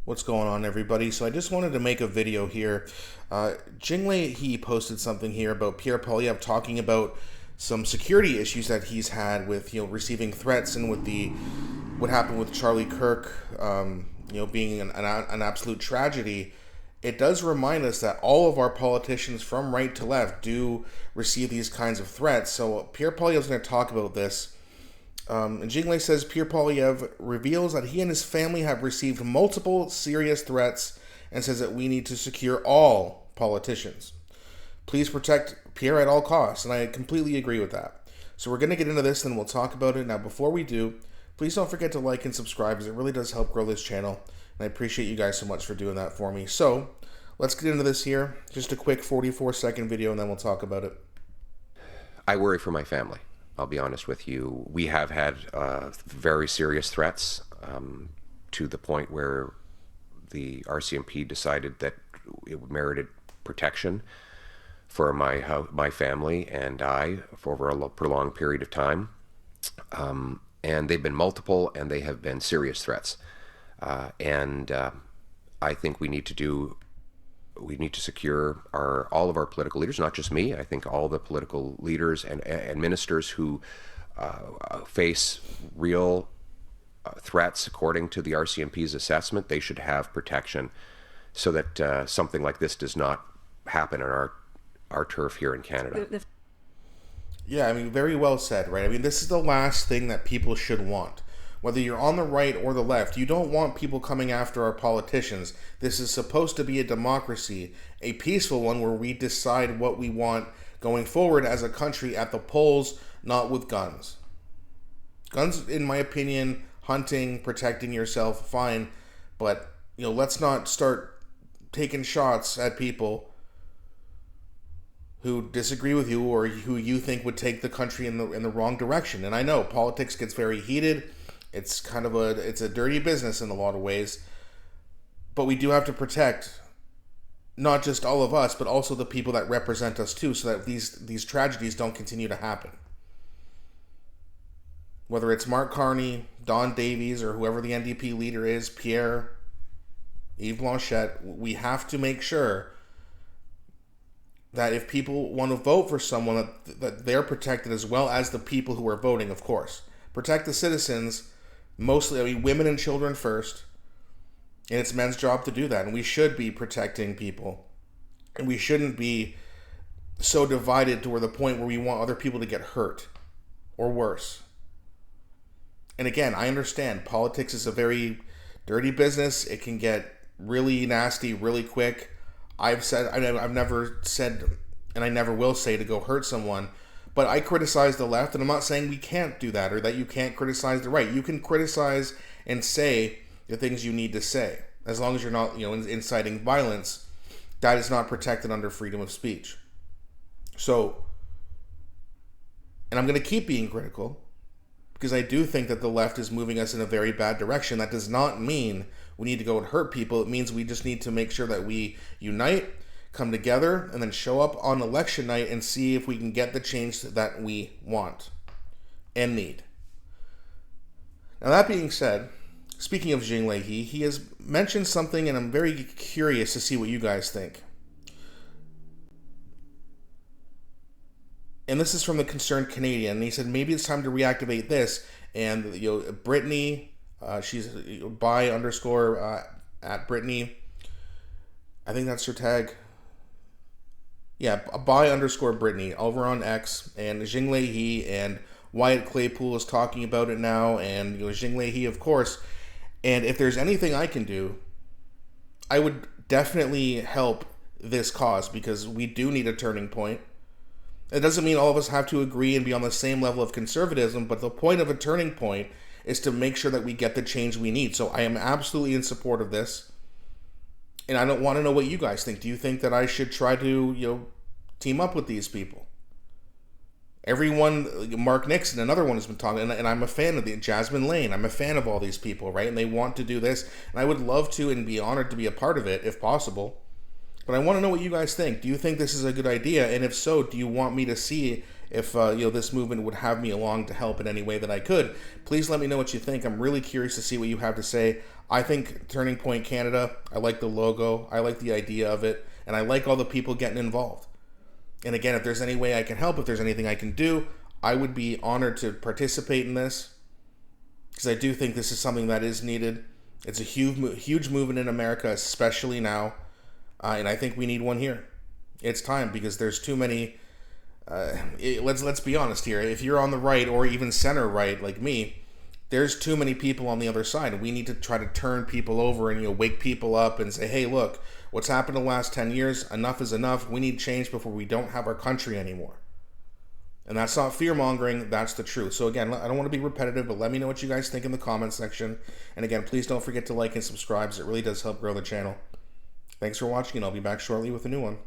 What's going on, everybody? So I just wanted to make a video here. Jinglei, he posted something here about Pierre Poilievre talking about some security issues that he's had with, receiving threats, and with the what happened with Charlie Kirk, being an absolute tragedy. It does remind us that all of our politicians from right to left do receive these kinds of threats. So Pierre Poilievre is going to talk about this. And Jinglei says Pierre Poilievre reveals that he and his family have received multiple serious threats and says that we need to secure all politicians. Please protect Pierre at all costs, and I completely agree with that. So we're going to get into this, and we'll talk about it. Now, before we do, please don't forget to like and subscribe, because it really does help grow this channel, and I appreciate you guys so much for doing that for me. So let's get into this here. Just a quick 44-second video, and then we'll talk about it. I worry for my family. I'll be honest with you. We have had very serious threats to the point where the RCMP decided that it merited protection for my family and I for over a prolonged period of time. And they've been multiple, and they have been serious threats. And I think we need to secure all of our political leaders, not just me. I think all the political leaders and ministers who face real threats, according to the RCMP's assessment, they should have protection so that something like this does not happen on our turf here in Canada. Yeah, I mean, very well said, right? I mean, this is the last thing that people should want. Whether you're on the right or the left, you don't want people coming after our politicians. This is supposed to be a democracy, a peaceful one where we decide what we want going forward as a country at the polls, not with guns. Guns, in my opinion, hunting, protecting yourself, fine. But, let's not start taking shots at people who disagree with you or who you think would take the country in the wrong direction. And I know politics gets very heated. It's kind of a dirty business in a lot of ways, but we do have to protect not just all of us, but also the people that represent us too, so that these tragedies don't continue to happen. Whether it's markcarney, Don Davies, or whoever the NDP leader is, Pierre, Yves Blanchette, we have to make sure that if people want to vote for someone, that they're protected, as well as the people who are voting, of course. Protect the citizens. Mostly, women and children first, and it's men's job to do that. And we should be protecting people, and we shouldn't be so divided to where the point where we want other people to get hurt or worse. And again, I understand politics is a very dirty business. It can get really nasty really quick. I've never said, and I never will say, to go hurt someone. But I criticize the left, and I'm not saying we can't do that or that you can't criticize the right. You can criticize and say the things you need to say, as long as you're not, inciting violence. That is not protected under freedom of speech. So, and I'm going to keep being critical, because I do think that the left is moving us in a very bad direction. That does not mean we need to go and hurt people. It means we just need to make sure that we unite, come together, and then show up on election night and see if we can get the change that we want and need. Now, that being said, speaking of Jinglei, he has mentioned something, and I'm very curious to see what you guys think. And this is from the Concerned Canadian. And he said maybe it's time to reactivate this. And Brittany, she's by underscore at Brittany. I think that's her tag. Yeah, by underscore Brittany over on X, and Jinglei and Wyatt Claypool is talking about it now, and Jinglei, of course. And if there's anything I can do, I would definitely help this cause, because we do need a turning point. It doesn't mean all of us have to agree and be on the same level of conservatism, but the point of a turning point is to make sure that we get the change we need. So I am absolutely in support of this. And I don't want to know what you guys think. Do you think that I should try to, team up with these people? Everyone, Mark Nixon, another one, has been talking, and I'm a fan of Jasmine Lane. I'm a fan of all these people, right? And they want to do this, and I would love to and be honored to be a part of it if possible. But I want to know what you guys think. Do you think this is a good idea? And if so, do you want me to see if this movement would have me along to help in any way that I could. Please let me know what you think. I'm really curious to see what you have to say. I think Turning Point Canada, I like the logo, I like the idea of it, and I like all the people getting involved. And again, if there's any way I can help, if there's anything I can do, I would be honored to participate in this, because I do think this is something that is needed. It's a huge movement in America, especially now, and I think we need one here. It's time, because there's too many. Let's be honest here. If you're on the right or even center right like me, there's too many people on the other side. We need to try to turn people over and wake people up and say, hey, look, what's happened in the last 10 years? Enough is enough. We need change before we don't have our country anymore. And that's not fear-mongering, that's the truth. So again, I don't want to be repetitive, but let me know what you guys think in the comments section. And again, please don't forget to like and subscribe, it really does help grow the channel. Thanks for watching, and I'll be back shortly with a new one.